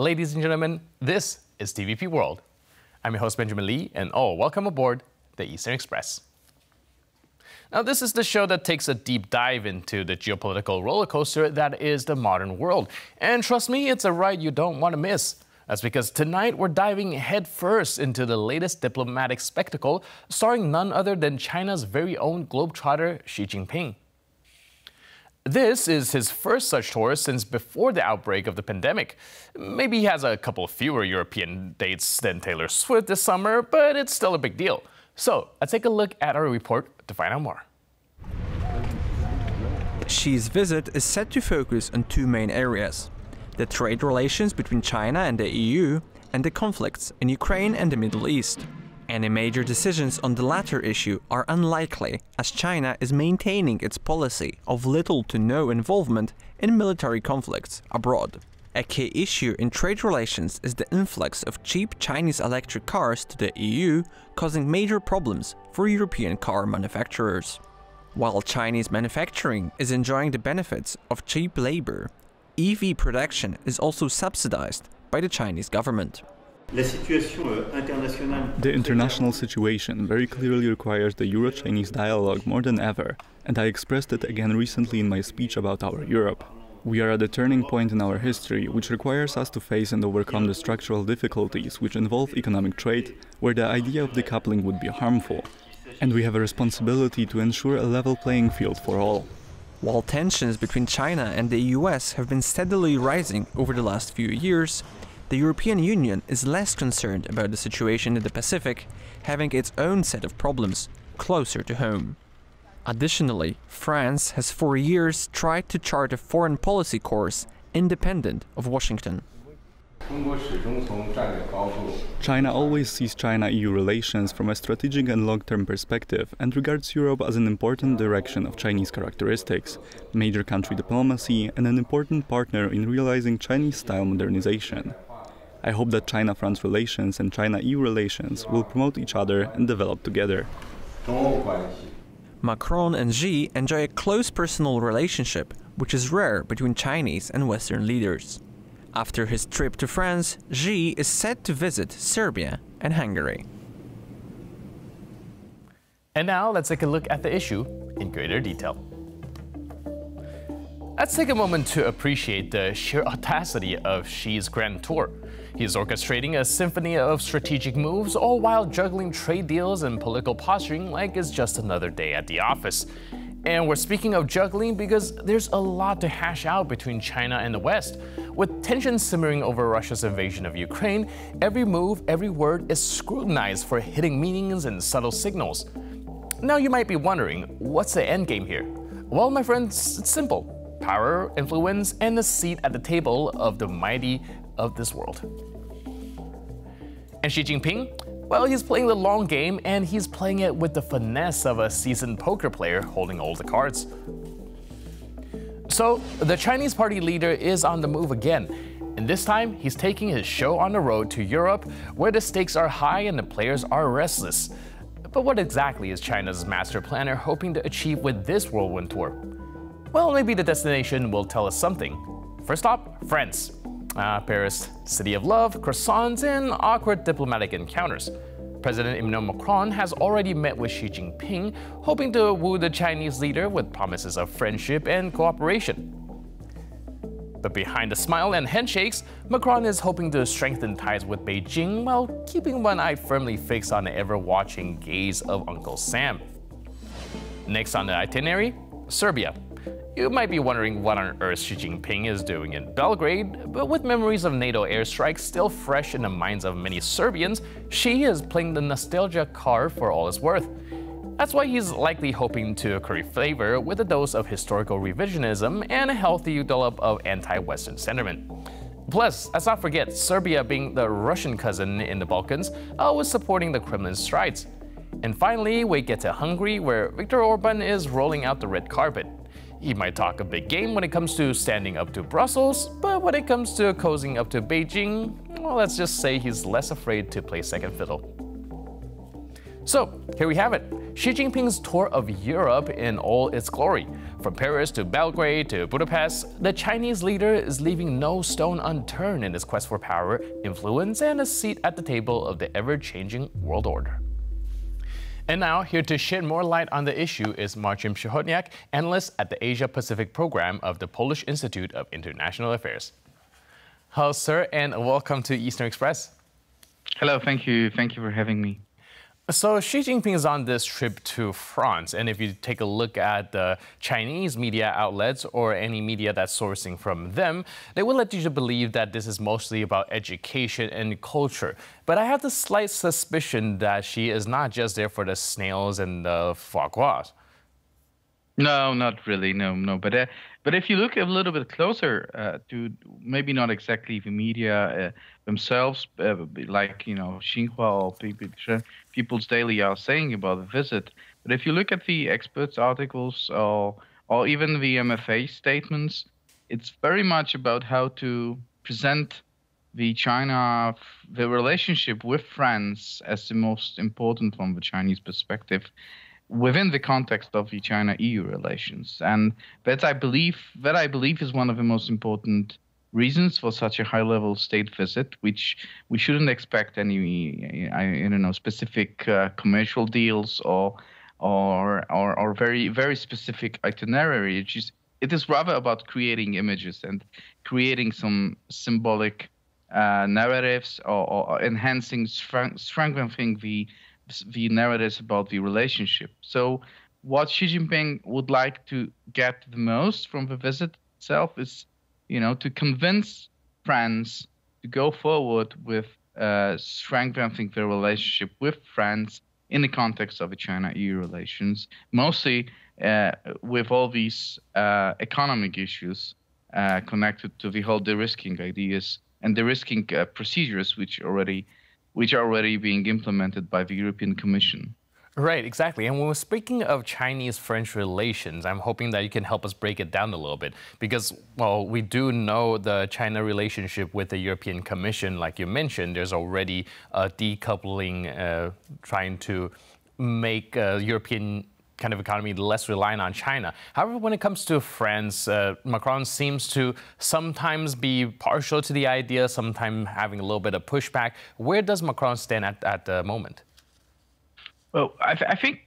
Ladies and gentlemen, this is TVP World. I'm your host Benjamin Lee, and welcome aboard the Eastern Express. Now, this is the show that takes a deep dive into the geopolitical roller coaster that is the modern world. And trust me, it's a ride you don't want to miss. That's because tonight we're diving headfirst into the latest diplomatic spectacle, starring none other than China's very own globetrotter Xi Jinping. This is his first such tour since before the outbreak of the pandemic. Maybe he has a couple fewer European dates than Taylor Swift this summer, but it's still a big deal. So let's take a look at our report to find out more. Xi's visit is set to focus on two main areas: the trade relations between China and the EU, and the conflicts in Ukraine and the Middle East. Any major decisions on the latter issue are unlikely, as China is maintaining its policy of little to no involvement in military conflicts abroad. A key issue in trade relations is the influx of cheap Chinese electric cars to the EU, causing major problems for European car manufacturers. While Chinese manufacturing is enjoying the benefits of cheap labor, EV production is also subsidized by the Chinese government. The international situation very clearly requires the Euro-Chinese dialogue more than ever, and I expressed it again recently in my speech about our Europe. We are at a turning point in our history, which requires us to face and overcome the structural difficulties which involve economic trade, where the idea of decoupling would be harmful. And we have a responsibility to ensure a level playing field for all. While tensions between China and the US have been steadily rising over the last few years, the European Union is less concerned about the situation in the Pacific, having its own set of problems closer to home. Additionally, France has for years tried to chart a foreign policy course independent of Washington. China always sees China-EU relations from a strategic and long-term perspective and regards Europe as an important direction of Chinese characteristics, major country diplomacy, and an important partner in realizing Chinese-style modernization. I hope that China-France relations and China-EU relations will promote each other and develop together. Macron and Xi enjoy a close personal relationship, which is rare between Chinese and Western leaders. After his trip to France, Xi is set to visit Serbia and Hungary. And now let's take a look at the issue in greater detail. Let's take a moment to appreciate the sheer audacity of Xi's grand tour. He's orchestrating a symphony of strategic moves, all while juggling trade deals and political posturing like it's just another day at the office. And we're speaking of juggling because there's a lot to hash out between China and the West. With tensions simmering over Russia's invasion of Ukraine, every move, every word is scrutinized for hidden meanings and subtle signals. Now you might be wondering, what's the end game here? Well, my friends, it's simple. Power, influence, and a seat at the table of the mighty of this world. And Xi Jinping? Well, he's playing the long game, and he's playing it with the finesse of a seasoned poker player holding all the cards. So, the Chinese party leader is on the move again, and this time he's taking his show on the road to Europe, where the stakes are high and the players are restless. But what exactly is China's master planner hoping to achieve with this whirlwind tour? Well, maybe the destination will tell us something. First stop, France. Paris, city of love, croissants, and awkward diplomatic encounters. President Emmanuel Macron has already met with Xi Jinping, hoping to woo the Chinese leader with promises of friendship and cooperation. But behind the smile and handshakes, Macron is hoping to strengthen ties with Beijing while keeping one eye firmly fixed on the ever-watching gaze of Uncle Sam. Next on the itinerary, Serbia. You might be wondering what on earth Xi Jinping is doing in Belgrade, but with memories of NATO airstrikes still fresh in the minds of many Serbians, Xi is playing the nostalgia card for all it's worth. That's why he's likely hoping to curry favor with a dose of historical revisionism and a healthy dollop of anti-Western sentiment. Plus, let's not forget, Serbia, being the Russian cousin in the Balkans, was supporting the Kremlin's strides. And finally, we get to Hungary, where Viktor Orban is rolling out the red carpet. He might talk a big game when it comes to standing up to Brussels, but when it comes to cozying up to Beijing, well, let's just say he's less afraid to play second fiddle. So, here we have it. Xi Jinping's tour of Europe in all its glory. From Paris to Belgrade to Budapest, the Chinese leader is leaving no stone unturned in his quest for power, influence, and a seat at the table of the ever-changing world order. And now, here to shed more light on the issue is Marcin Przychodniak, analyst at the Asia-Pacific program of the Polish Institute of International Affairs. Hello, sir, and welcome to Eastern Express. Hello, thank you. Thank you for having me. So Xi Jinping is on this trip to France, and if you take a look at the Chinese media outlets or any media that's sourcing from them, they will let you to believe that this is mostly about education and culture. But I have the slight suspicion that Xi is not just there for the snails and the foie gras. No, not really. No. But if you look a little bit closer to maybe not exactly the media themselves, like Xinhua or People's Daily are saying about the visit. But if you look at the experts' articles or even the MFA statements, it's very much about how to present the relationship with France as the most important from the Chinese perspective, within the context of the China-EU relations. And that I believe is one of the most important reasons for such a high-level state visit, which we shouldn't expect any, specific commercial deals or very, very specific itinerary. It is rather about creating images and creating some symbolic narratives or enhancing, strengthening the narratives about the relationship. So what Xi Jinping would like to get the most from the visit itself is, to convince France to go forward with strengthening the relationship with France in the context of the China-EU relations, mostly with all these economic issues connected to the whole de-risking ideas and de-risking procedures which are already being implemented by the European Commission. Right, exactly. And when we're speaking of Chinese-French relations, I'm hoping that you can help us break it down a little bit. Because, well, we do know the China relationship with the European Commission, like you mentioned, there's already a decoupling trying to make European kind of economy less reliant on China. However, when it comes to France, Macron seems to sometimes be partial to the idea, sometimes having a little bit of pushback. Where does Macron stand at the moment? Well, I think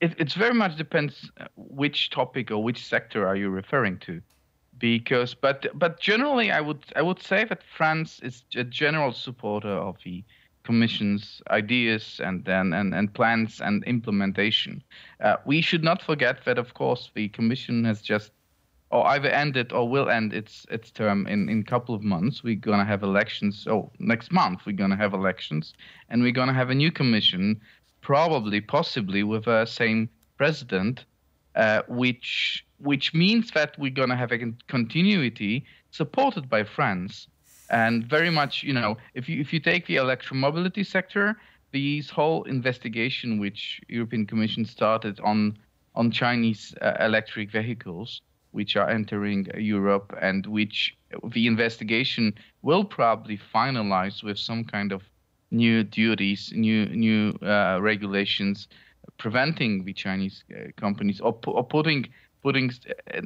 it very much depends which topic or which sector are you referring to, because but generally I would say that France is a general supporter of the Commission's ideas and plans and implementation. We should not forget that, of course, the Commission has just either ended or will end its term in a couple of months. We're going to have elections. Next month we're going to have elections, and we're going to have a new Commission, possibly with a same president, which means that we're going to have a continuity supported by France. And very much, if you take the electromobility sector, this whole investigation which European Commission started on Chinese electric vehicles, which are entering Europe, and which the investigation will probably finalize with some kind of new duties, new regulations, preventing the Chinese companies or putting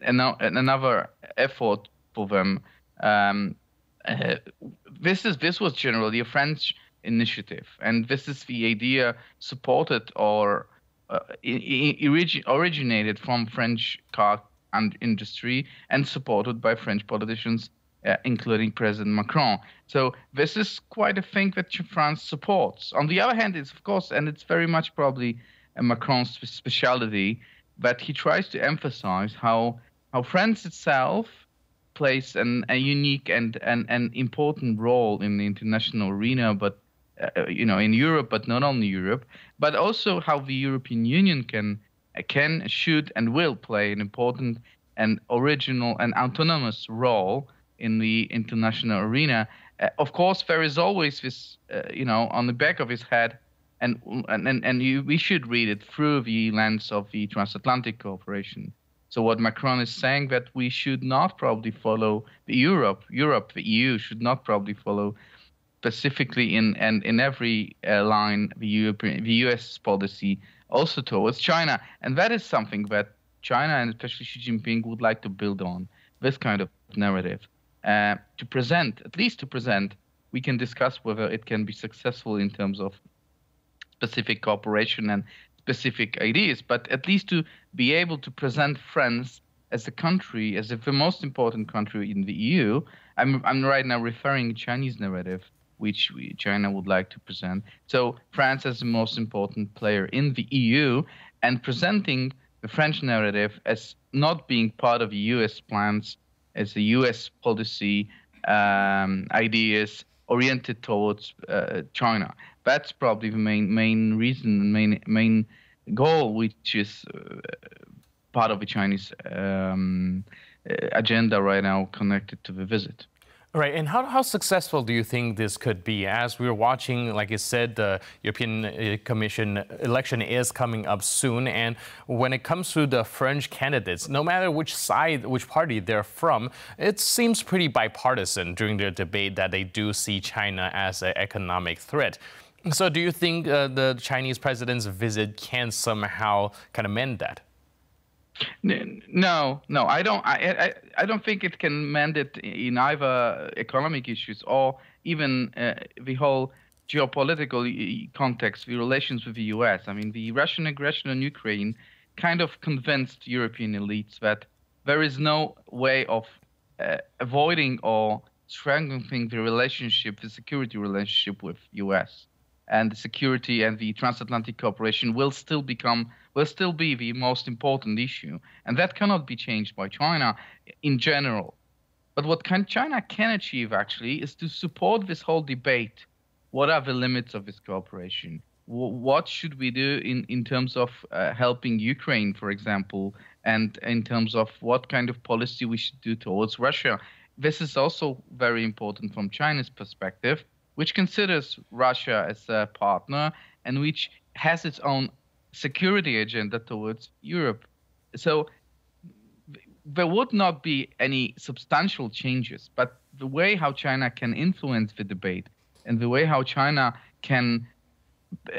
another effort for them. This was generally a French initiative, and this is the idea supported or originated from French car and industry and supported by French politicians, including President Macron. So this is quite a thing that France supports. On the other hand, it's of course, and it's very much probably Macron's speciality, that he tries to emphasize how France itself plays a unique and important role in the international arena, but in Europe, but not only Europe, but also how the European Union can, should, and will play an important and original and autonomous role in the international arena. Of course, there is always this, on the back of his head, and we should read it through the lens of the transatlantic cooperation. So what Macron is saying, that we should not probably follow the the EU should not probably follow specifically in every line the US policy also towards China. And that is something that China and especially Xi Jinping would like to build on, this kind of narrative. To present, at least to present, we can discuss whether it can be successful in terms of specific cooperation and specific ideas, but at least to be able to present France as a country, as if the most important country in the EU. I'm right now referring Chinese narrative, which China would like to present. So France as the most important player in the EU, and presenting the French narrative as not being part of the US plans, as the US policy ideas oriented towards China. That's probably the main reason, main goal, which is part of the Chinese agenda right now connected to the visit. Right, and how successful do you think this could be? As we're watching, like you said, the European Commission election is coming up soon, and when it comes to the French candidates, no matter which side, which party they're from, it seems pretty bipartisan during their debate that they do see China as an economic threat. So do you think the Chinese president's visit can somehow kind of mend that? No, I don't. I don't think it can mend it in either economic issues or even the whole geopolitical context, the relations with the U.S. I mean, the Russian aggression on Ukraine kind of convinced European elites that there is no way of avoiding or strengthening the relationship, the security relationship with U.S. And the security and the transatlantic cooperation will still be the most important issue, and that cannot be changed by China in general. But what China can achieve actually is to support this whole debate. What are the limits of this cooperation? What should we do in terms of helping Ukraine, for example, and in terms of what kind of policy we should do towards Russia? This is also very important from China's perspective, which considers Russia as a partner and which has its own security agenda towards Europe. So there would not be any substantial changes, but the way how China can influence the debate and the way how China can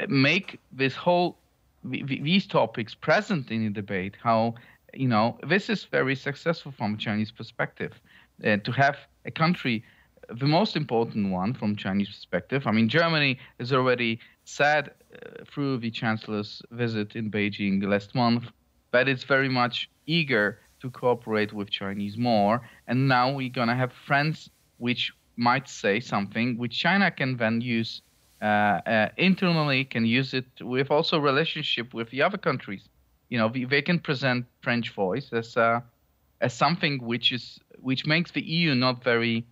make these topics present in the debate, how, this is very successful from a Chinese perspective. To have a country, the most important one from Chinese perspective. I mean, Germany has already said through the chancellor's visit in Beijing last month that it's very much eager to cooperate with Chinese more. And now we're going to have France, which might say something which China can then use internally, can use it with also relationship with the other countries. They can present French voice as something which makes the EU not very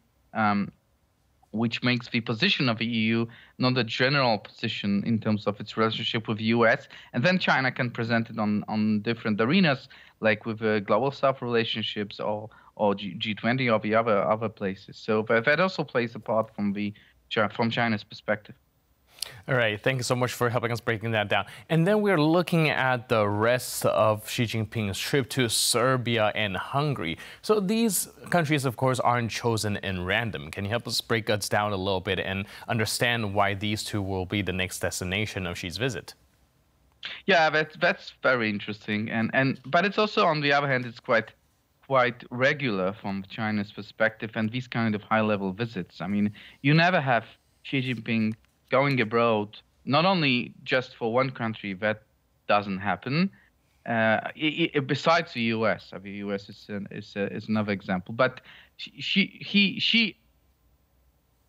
which makes the position of the EU not a general position in terms of its relationship with the US. And then China can present it on different arenas, like with Global South relationships or G20 or the other places. So that also plays a part from China's perspective. All right, thank you so much for helping us breaking that down. And then we're looking at the rest of Xi Jinping's trip to Serbia and Hungary. So these countries, of course, aren't chosen in random. Can you help us break us down a little bit and understand why these two will be the next destination of Xi's visit? Yeah, that's very interesting. But it's also, on the other hand, it's quite regular from China's perspective, and these kind of high-level visits. I mean, you never have Xi Jinping going abroad, not only just for one country, that doesn't happen. Besides the U.S., the U.S. is another example. But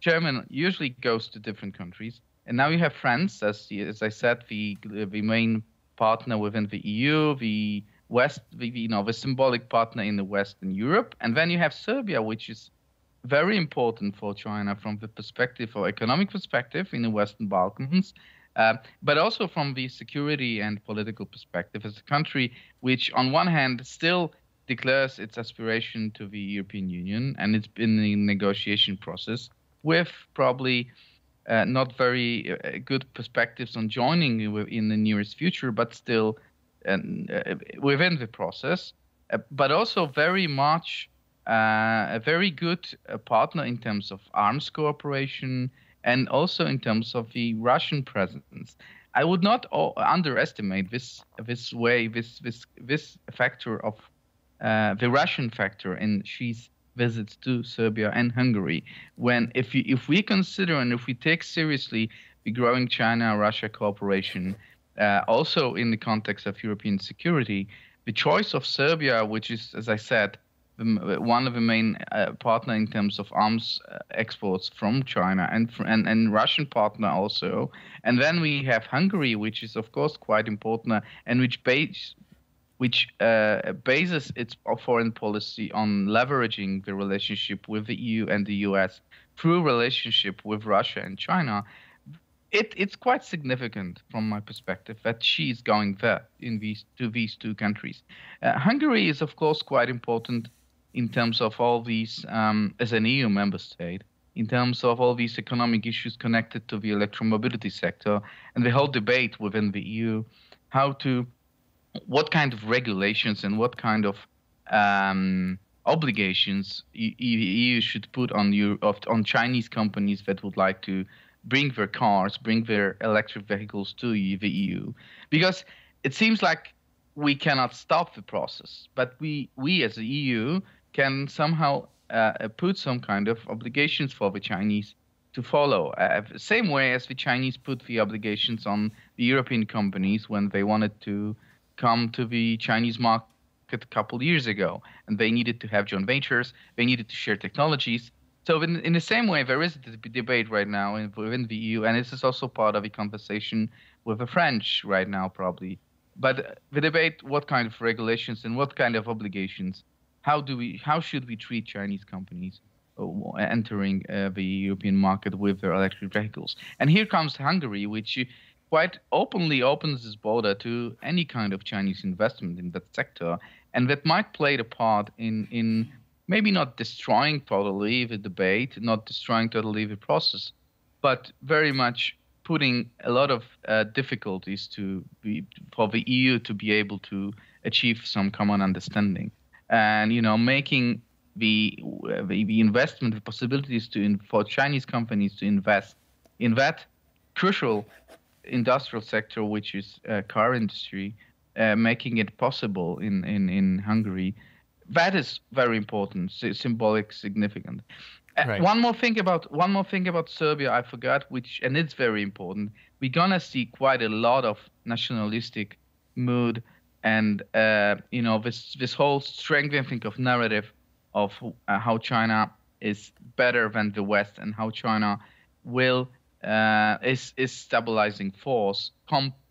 German usually goes to different countries, and now you have France, as I said, the main partner within the EU, the West, the symbolic partner in the Western Europe, and then you have Serbia, which is very important for China from the perspective or economic perspective in the Western Balkans, but also from the security and political perspective as a country which, on one hand, still declares its aspiration to the European Union, and it's in the negotiation process with probably not very good perspectives on joining in the nearest future, but still within the process, but also very much a very good partner in terms of arms cooperation and also in terms of the Russian presence. I would not underestimate this factor of the Russian factor in Xi's visits to Serbia and Hungary. If we consider and if we take seriously the growing China-Russia cooperation, also in the context of European security, the choice of Serbia, which is, as I said, one of the main partner in terms of arms exports from China and Russian partner also, and then we have Hungary, which is of course quite important and which bases its foreign policy on leveraging the relationship with the EU and the US through relationship with Russia and China. It's quite significant from my perspective that Xi is going there in these two countries. Hungary is of course quite important in terms of all these, as an EU member state, in terms of all these economic issues connected to the electromobility sector and the whole debate within the EU, what kind of regulations and what kind of obligations EU should put on Chinese companies that would like to bring their cars, bring their electric vehicles to the EU. Because it seems like we cannot stop the process, but we as the EU can somehow put some kind of obligations for the Chinese to follow. The same way as the Chinese put the obligations on the European companies when they wanted to come to the Chinese market a couple years ago, and they needed to have joint ventures, they needed to share technologies. So in the same way, there is a debate right now within the EU, and this is also part of the conversation with the French right now, probably. But the debate, what kind of regulations and what kind of obligations, how should we treat Chinese companies entering the European market with their electric vehicles? And here comes Hungary, which quite openly opens its border to any kind of Chinese investment in that sector, and that might play the part in maybe not destroying totally the debate, not destroying totally the process, but very much putting a lot of difficulties for the EU to be able to achieve some common understanding, and making the investment, the possibilities for Chinese companies to invest in that crucial industrial sector, which is car industry, making it possible in Hungary. That is very important, symbolic, significant. Right. One more thing about Serbia I forgot, and it's very important. We're gonna see quite a lot of nationalistic mood, and this whole strengthening of narrative of how China is better than the West and how China is stabilizing force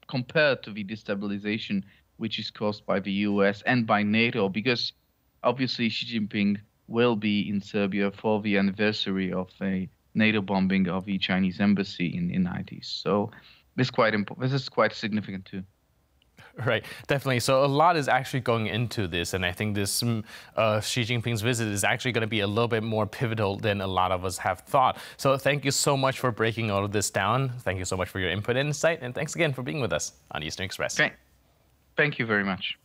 compared to the destabilization which is caused by the US and by NATO, because obviously Xi Jinping will be in Serbia for the anniversary of a NATO bombing of the Chinese embassy in the 90s. So this is quite significant too. Right, definitely. So a lot is actually going into this, and I think this Xi Jinping's visit is actually going to be a little bit more pivotal than a lot of us have thought. So thank you so much for breaking all of this down. Thank you so much for your input and insight, and thanks again for being with us on Eastern Express. Thank you very much.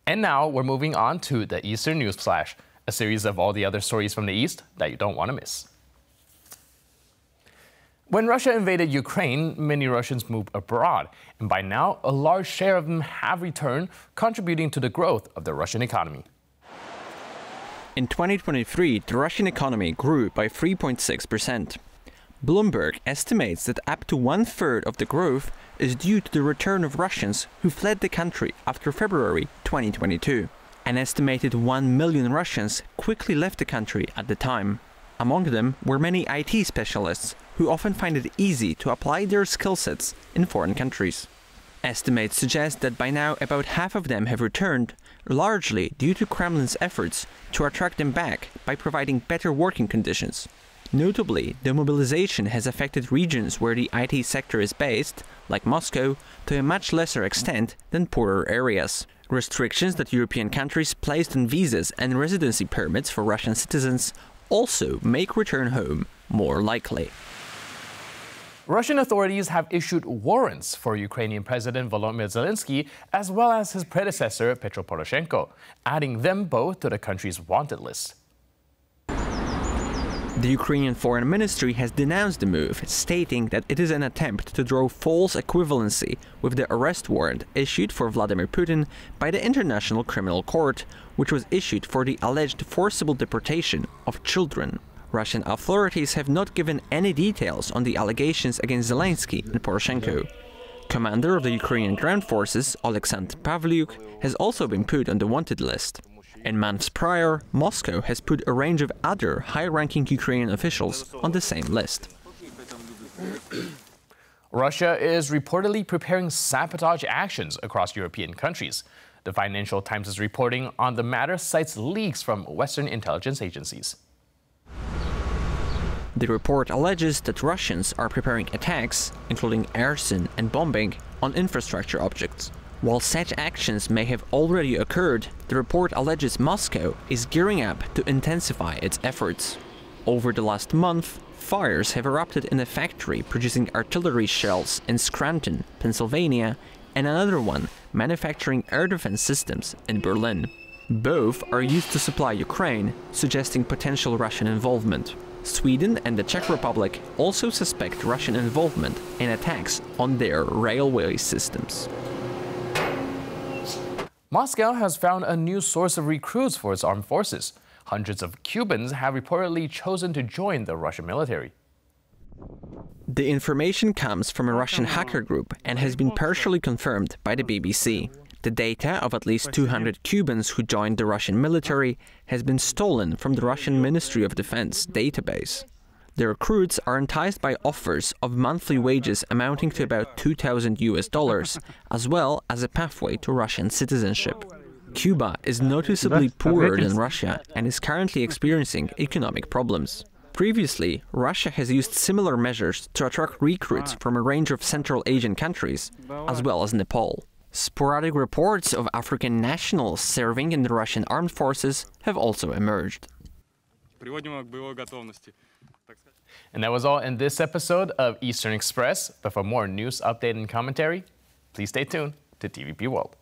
And now we're moving on to the Eastern News Flash, a series of all the other stories from the East that you don't want to miss. When Russia invaded Ukraine, many Russians moved abroad, and by now, a large share of them have returned, contributing to the growth of the Russian economy. In 2023, the Russian economy grew by 3.6%. Bloomberg estimates that up to 1/3 of the growth is due to the return of Russians who fled the country after February 2022. An estimated 1 million Russians quickly left the country at the time. Among them were many IT specialists who often find it easy to apply their skill sets in foreign countries. Estimates suggest that by now about half of them have returned, largely due to Kremlin's efforts to attract them back by providing better working conditions. Notably, the mobilization has affected regions where the IT sector is based, like Moscow, to a much lesser extent than poorer areas. Restrictions that European countries placed on visas and residency permits for Russian citizens also make return home more likely. Russian authorities have issued warrants for Ukrainian President Volodymyr Zelensky as well as his predecessor Petro Poroshenko, adding them both to the country's wanted list. The Ukrainian Foreign Ministry has denounced the move, stating that it is an attempt to draw false equivalency with the arrest warrant issued for Vladimir Putin by the International Criminal Court, which was issued for the alleged forcible deportation of children. Russian authorities have not given any details on the allegations against Zelensky and Poroshenko. Commander of the Ukrainian ground forces, Oleksandr Pavlyuk, has also been put on the wanted list. And months prior, Moscow has put a range of other high-ranking Ukrainian officials on the same list. Russia is reportedly preparing sabotage actions across European countries. The Financial Times is reporting on the matter, cites leaks from Western intelligence agencies. The report alleges that Russians are preparing attacks, including arson and bombing, on infrastructure objects. While such actions may have already occurred, the report alleges Moscow is gearing up to intensify its efforts. Over the last month, fires have erupted in a factory producing artillery shells in Scranton, Pennsylvania, and another one manufacturing air defense systems in Berlin. Both are used to supply Ukraine, suggesting potential Russian involvement. Sweden and the Czech Republic also suspect Russian involvement in attacks on their railway systems. Moscow has found a new source of recruits for its armed forces. Hundreds of Cubans have reportedly chosen to join the Russian military. The information comes from a Russian hacker group and has been partially confirmed by the BBC. The data of at least 200 Cubans who joined the Russian military has been stolen from the Russian Ministry of Defense database. The recruits are enticed by offers of monthly wages amounting to about $2,000 as well as a pathway to Russian citizenship. Cuba is noticeably poorer than Russia and is currently experiencing economic problems. Previously, Russia has used similar measures to attract recruits from a range of Central Asian countries, as well as Nepal. Sporadic reports of African nationals serving in the Russian armed forces have also emerged. And that was all in this episode of Eastern Express. But for more news, update, and commentary, please stay tuned to TVP World.